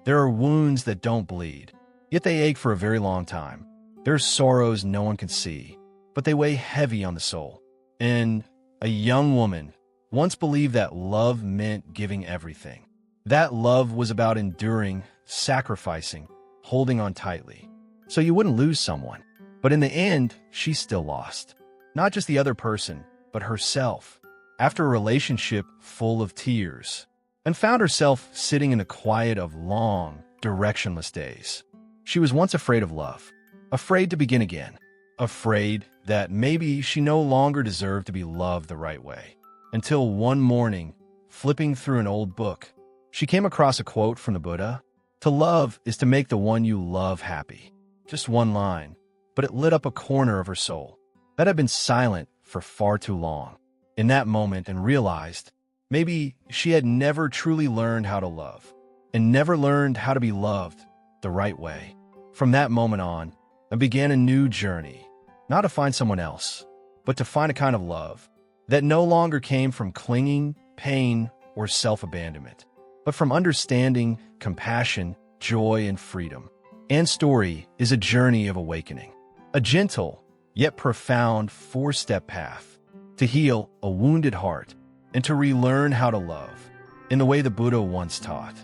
There are wounds that don't bleed, yet they ache for a very long time. There are sorrows no one can see, but they weigh heavy on the soul. And a young woman once believed that love meant giving everything. That love was about enduring, sacrificing, holding on tightly, so you wouldn't lose someone. But in the end, she still lost. Not just the other person, but herself, after a relationship full of tears, and found herself sitting in the quiet of long, directionless days. She was once afraid of love, afraid to begin again, afraid that maybe she no longer deserved to be loved the right way. Until one morning, flipping through an old book, she came across a quote from the Buddha. To love is to make the one you love happy. Just one line, but it lit up a corner of her soul that had been silent for far too long. In that moment, and realized maybe she had never truly learned how to love, and never learned how to be loved the right way. From that moment on, I began a new journey, not to find someone else, but to find a kind of love that no longer came from clinging, pain, or self-abandonment, but from understanding, compassion, joy, and freedom. Anne's story is a journey of awakening, a gentle yet profound four-step path to heal a wounded heart and to relearn how to love in the way the Buddha once taught.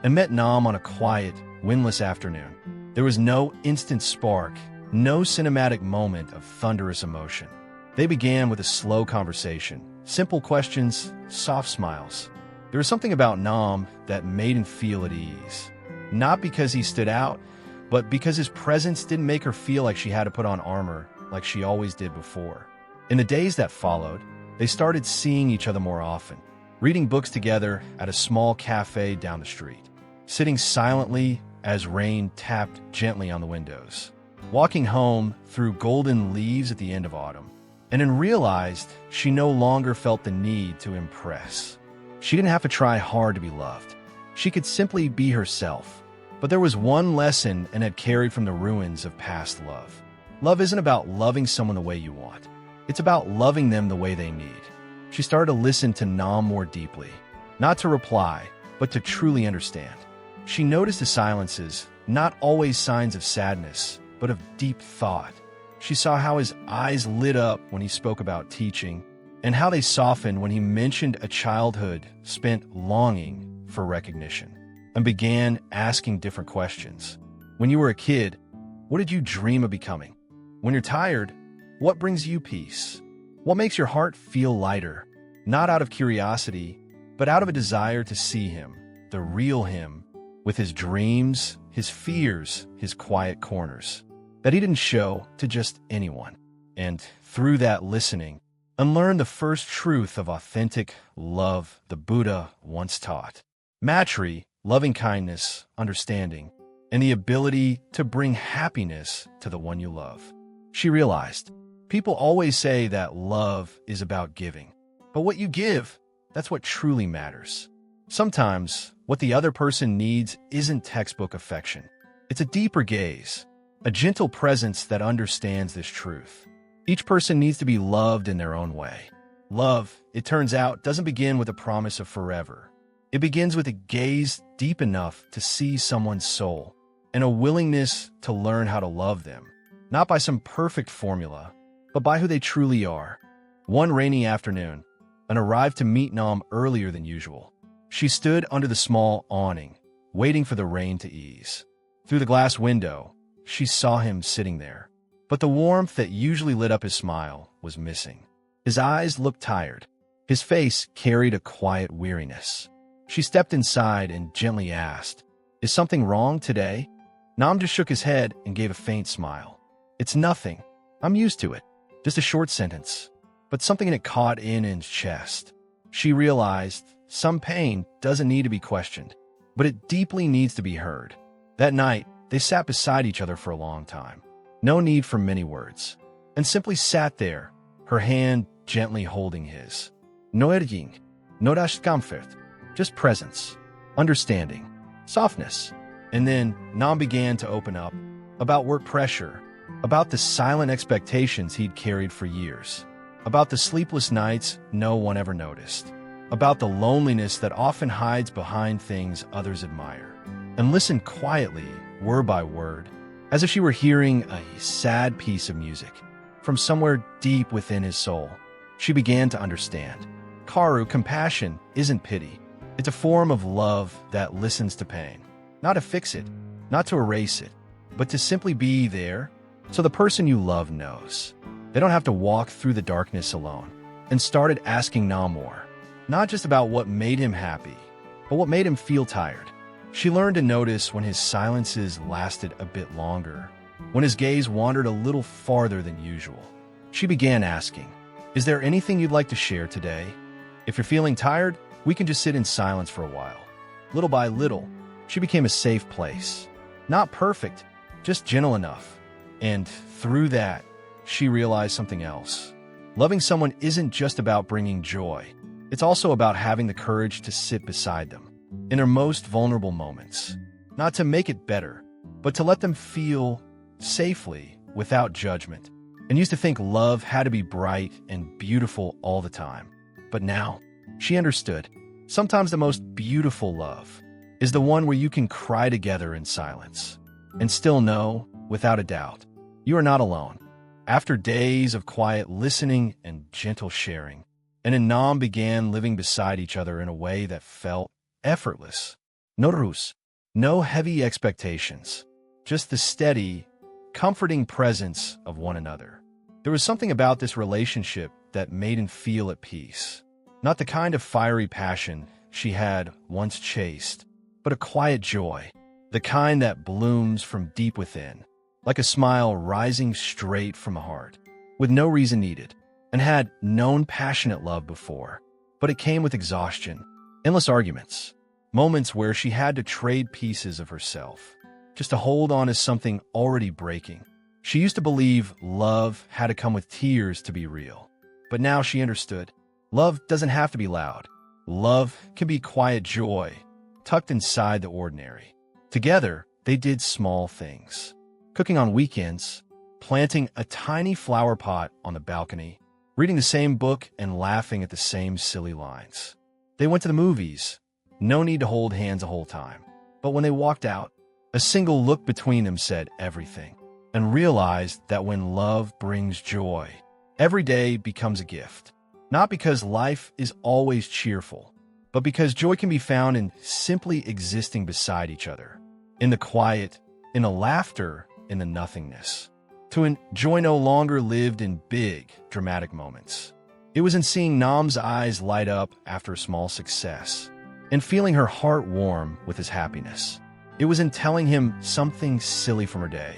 I met Nam on a quiet, windless afternoon. There was no instant spark, no cinematic moment of thunderous emotion. They began with a slow conversation, simple questions, soft smiles. There was something about Nam that made him feel at ease. Not because he stood out, but because his presence didn't make her feel like she had to put on armor like she always did before. In the days that followed, they started seeing each other more often, reading books together at a small cafe down the street, sitting silently as rain tapped gently on the windows, walking home through golden leaves at the end of autumn, and then realized she no longer felt the need to impress. She didn't have to try hard to be loved. She could simply be herself. But there was one lesson Anne had carried from the ruins of past love. Love isn't about loving someone the way you want. It's about loving them the way they need. She started to listen to Nam more deeply, not to reply, but to truly understand. She noticed the silences, not always signs of sadness, but of deep thought. She saw how his eyes lit up when he spoke about teaching, and how they softened when he mentioned a childhood spent longing for recognition, and began asking different questions. When you were a kid, what did you dream of becoming? When you're tired, what brings you peace? What makes your heart feel lighter? Not out of curiosity, but out of a desire to see him, the real him, with his dreams, his fears, his quiet corners, that he didn't show to just anyone. And through that listening, unlearn the first truth of authentic love the Buddha once taught. Maitrī, loving kindness, understanding, and the ability to bring happiness to the one you love. She realized, people always say that love is about giving, but what you give, that's what truly matters. Sometimes, what the other person needs isn't textbook affection. It's a deeper gaze, a gentle presence that understands this truth. Each person needs to be loved in their own way. Love, it turns out, doesn't begin with a promise of forever. It begins with a gaze deep enough to see someone's soul and a willingness to learn how to love them, not by some perfect formula, but by who they truly are. One rainy afternoon, Anne arrived to meet Nam earlier than usual. She stood under the small awning, waiting for the rain to ease. Through the glass window, she saw him sitting there, but the warmth that usually lit up his smile was missing. His eyes looked tired. His face carried a quiet weariness. She stepped inside and gently asked, "Is something wrong today?" Nam just shook his head and gave a faint smile. "It's nothing. I'm used to it." Just a short sentence, but something in it caught in Anne's chest. She realized some pain doesn't need to be questioned, but it deeply needs to be heard. That night, they sat beside each other for a long time. No need for many words, and simply sat there, her hand gently holding his. No urging, no discomfort, just presence, understanding, softness. And then Nam began to open up about work pressure, about the silent expectations he'd carried for years, about the sleepless nights no one ever noticed, about the loneliness that often hides behind things others admire. and listened quietly, word by word, as if she were hearing a sad piece of music from somewhere deep within his soul. She began to understand. Karuṇā, compassion, isn't pity. It's a form of love that listens to pain, not to fix it, not to erase it, but to simply be there so the person you love knows. They don't have to walk through the darkness alone, and started asking Nam more, not just about what made him happy, but what made him feel tired. She learned to notice when his silences lasted a bit longer, when his gaze wandered a little farther than usual. She began asking, "Is there anything you'd like to share today? If you're feeling tired, we can just sit in silence for a while." Little by little, she became a safe place. Not perfect, just gentle enough. And through that, she realized something else. Loving someone isn't just about bringing joy. It's also about having the courage to sit beside them in their most vulnerable moments. Not to make it better, but to let them feel safely without judgment. And used to think love had to be bright and beautiful all the time. But now, she understood. Sometimes the most beautiful love is the one where you can cry together in silence and still know, without a doubt, you are not alone. After days of quiet listening and gentle sharing, and Nam began living beside each other in a way that felt effortless. No rules, no heavy expectations, just the steady, comforting presence of one another. There was something about this relationship that made him feel at peace. Not the kind of fiery passion she had once chased, but a quiet joy, the kind that blooms from deep within, like a smile rising straight from the heart, with no reason needed, and had known passionate love before. But it came with exhaustion, endless arguments, moments where she had to trade pieces of herself, just to hold on to something already breaking. She used to believe love had to come with tears to be real, but now she understood. Love doesn't have to be loud. Love can be quiet joy, tucked inside the ordinary. Together, they did small things. Cooking on weekends, planting a tiny flower pot on the balcony, reading the same book and laughing at the same silly lines. They went to the movies. No need to hold hands the whole time. But when they walked out, a single look between them said everything, and realized that when love brings joy, every day becomes a gift. Not because life is always cheerful, but because joy can be found in simply existing beside each other, in the quiet, in the laughter, in the nothingness. To enjoy no longer lived in big, dramatic moments. It was in seeing Nam's eyes light up after a small success, and feeling her heart warm with his happiness. It was in telling him something silly from her day,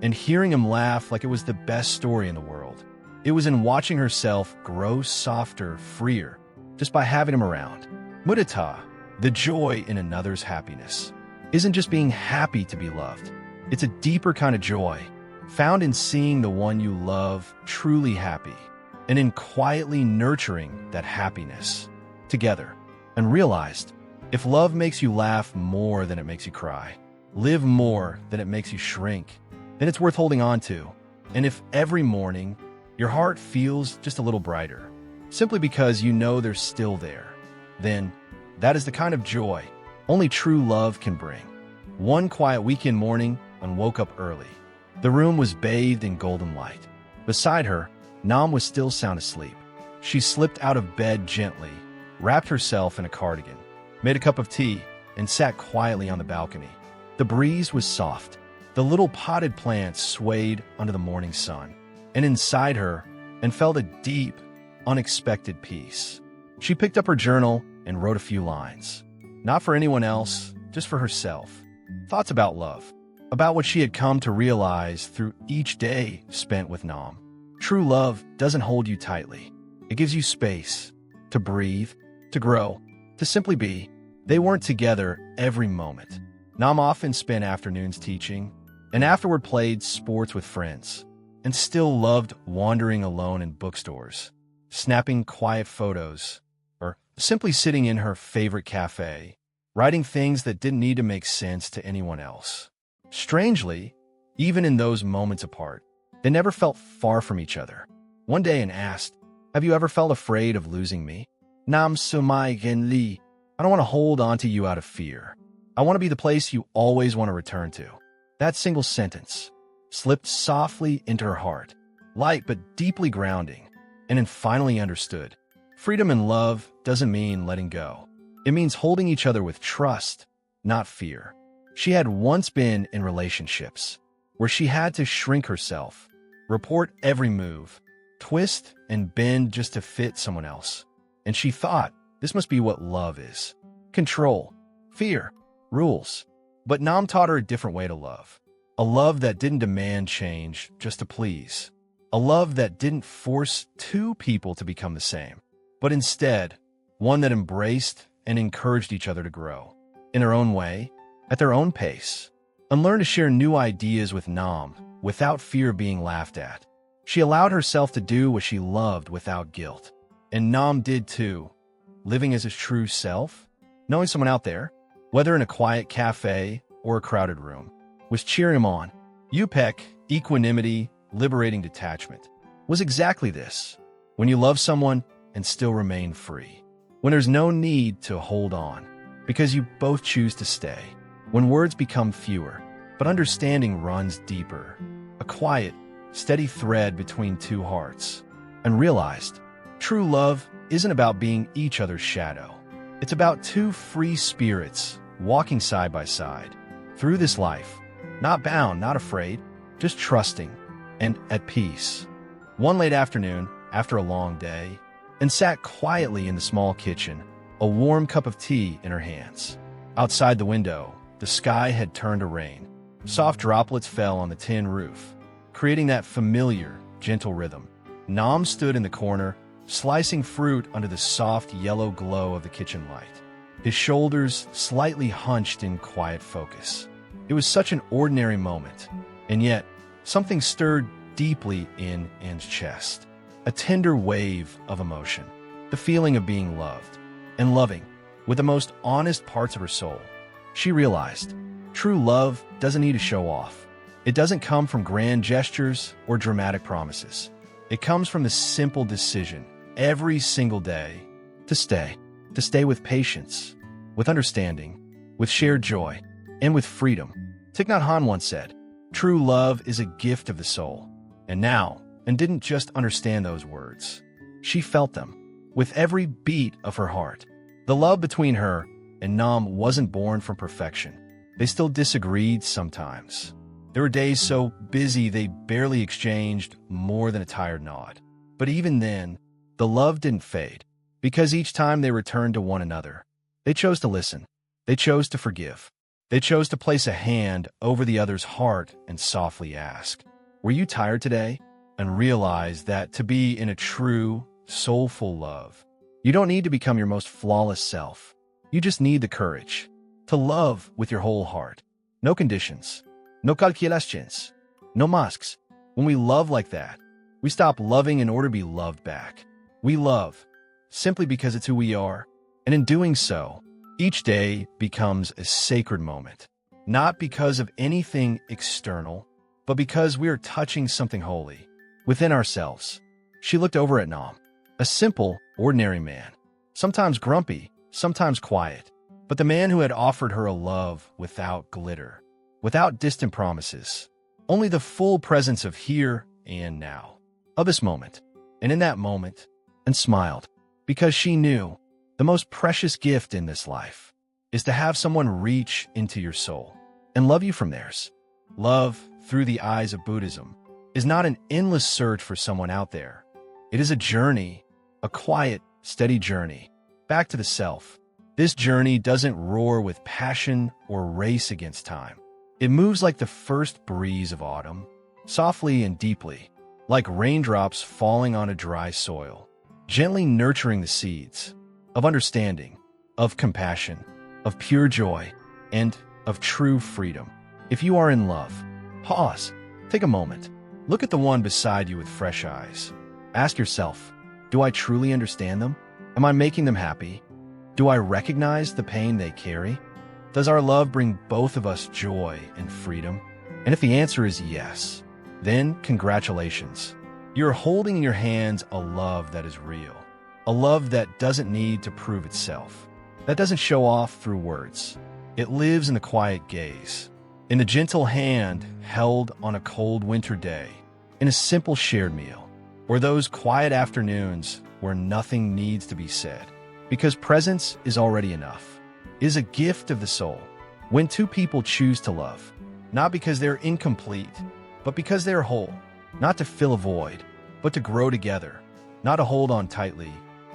and hearing him laugh like it was the best story in the world. It was in watching herself grow softer, freer, just by having him around. Muditā, the joy in another's happiness, isn't just being happy to be loved. It's a deeper kind of joy, found in seeing the one you love truly happy, and in quietly nurturing that happiness together. And realized, if love makes you laugh more than it makes you cry, live more than it makes you shrink, then it's worth holding on to. And if every morning your heart feels just a little brighter, simply because you know they're still there, then that is the kind of joy only true love can bring. One quiet weekend morning, and woke up early. The room was bathed in golden light. Beside her, Nam was still sound asleep. She slipped out of bed gently, wrapped herself in a cardigan, made a cup of tea, and sat quietly on the balcony. The breeze was soft. The little potted plants swayed under the morning sun, and inside her, and felt a deep, unexpected peace. She picked up her journal and wrote a few lines. Not for anyone else, just for herself. Thoughts about love, about what she had come to realize through each day spent with Nam. True love doesn't hold you tightly. It gives you space to breathe, to grow, to simply be. They weren't together every moment. Nam often spent afternoons teaching, and afterward played sports with friends, and still loved wandering alone in bookstores, snapping quiet photos, or simply sitting in her favorite cafe, writing things that didn't need to make sense to anyone else. Strangely, even in those moments apart, they never felt far from each other. One day Anne asked, "Have you ever felt afraid of losing me?" Nam sumai gen li. I don't want to hold on to you out of fear. I want to be the place you always want to return to. That single sentence slipped softly into her heart, light but deeply grounding, and then finally understood. Freedom and love doesn't mean letting go. It means holding each other with trust, not fear. She had once been in relationships where she had to shrink herself, report every move, twist and bend just to fit someone else. And she thought this must be what love is. Control, fear, rules. But Nam taught her a different way to love. A love that didn't demand change just to please. A love that didn't force two people to become the same, but instead, one that embraced and encouraged each other to grow, in their own way, at their own pace, and learn to share new ideas with Nam without fear of being laughed at. She allowed herself to do what she loved without guilt. And Nam did too, living as his true self, knowing someone out there, whether in a quiet cafe or a crowded room, was cheering him on. Upekṣā, equanimity, liberating detachment, was exactly this. When you love someone and still remain free. When there's no need to hold on, because you both choose to stay. When words become fewer, but understanding runs deeper. A quiet, steady thread between two hearts. And realized, true love isn't about being each other's shadow. It's about two free spirits walking side by side through this life, not bound, not afraid, just trusting and at peace. One late afternoon, after a long day, and sat quietly in the small kitchen, a warm cup of tea in her hands. Outside the window, the sky had turned to rain. Soft droplets fell on the tin roof, creating that familiar, gentle rhythm. Nam stood in the corner, slicing fruit under the soft yellow glow of the kitchen light, his shoulders slightly hunched in quiet focus. It was such an ordinary moment, and yet something stirred deeply in N's chest. A tender wave of emotion, the feeling of being loved and loving with the most honest parts of her soul. She realized true love doesn't need to show off. It doesn't come from grand gestures or dramatic promises. It comes from the simple decision every single day to stay with patience, with understanding, with shared joy, and with freedom. Thich Nhat Hanh once said, true love is a gift of the soul. And didn't just understand those words. She felt them with every beat of her heart. The love between her and Nam wasn't born from perfection. They still disagreed sometimes. There were days so busy they barely exchanged more than a tired nod. But even then, the love didn't fade, because each time they returned to one another, they chose to listen. They chose to forgive. They chose to place a hand over the other's heart and softly ask, "Were you tired today?" And realize that to be in a true, soulful love, you don't need to become your most flawless self. You just need the courage to love with your whole heart. No conditions, no calculations, no masks. When we love like that, we stop loving in order to be loved back. We love simply because it's who we are. And in doing so, each day becomes a sacred moment, not because of anything external, but because we are touching something holy within ourselves. She looked over at Nam, a simple, ordinary man, sometimes grumpy, sometimes quiet, but the man who had offered her a love without glitter, without distant promises, only the full presence of here and now, of this moment, and in that moment, and smiled, because she knew the most precious gift in this life is to have someone reach into your soul and love you from theirs. Love, through the eyes of Buddhism, is not an endless search for someone out there. It is a journey, a quiet, steady journey, back to the self. This journey doesn't roar with passion or race against time. It moves like the first breeze of autumn, softly and deeply, like raindrops falling on a dry soil, gently nurturing the seeds of understanding, of compassion, of pure joy, and of true freedom. If you are in love, pause, take a moment. Look at the one beside you with fresh eyes. Ask yourself, do I truly understand them? Am I making them happy? Do I recognize the pain they carry? Does our love bring both of us joy and freedom? And if the answer is yes, then congratulations. You're holding in your hands a love that is real, a love that doesn't need to prove itself, that doesn't show off through words. It lives in the quiet gaze, in the gentle hand held on a cold winter day, in a simple shared meal, or those quiet afternoons where nothing needs to be said, because presence is already enough. It is a gift of the soul when two people choose to love, not because they're incomplete, but because they're whole, not to fill a void, but to grow together, not to hold on tightly,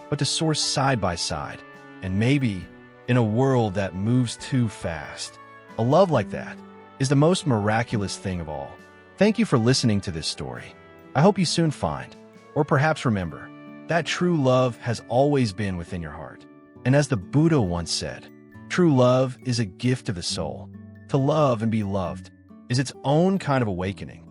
but to soar side by side, and maybe in a world that moves too fast. A love like that is the most miraculous thing of all. Thank you for listening to this story. I hope you soon find, or perhaps remember, that true love has always been within your heart. And as the Buddha once said, true love is a gift of the soul. To love and be loved is its own kind of awakening.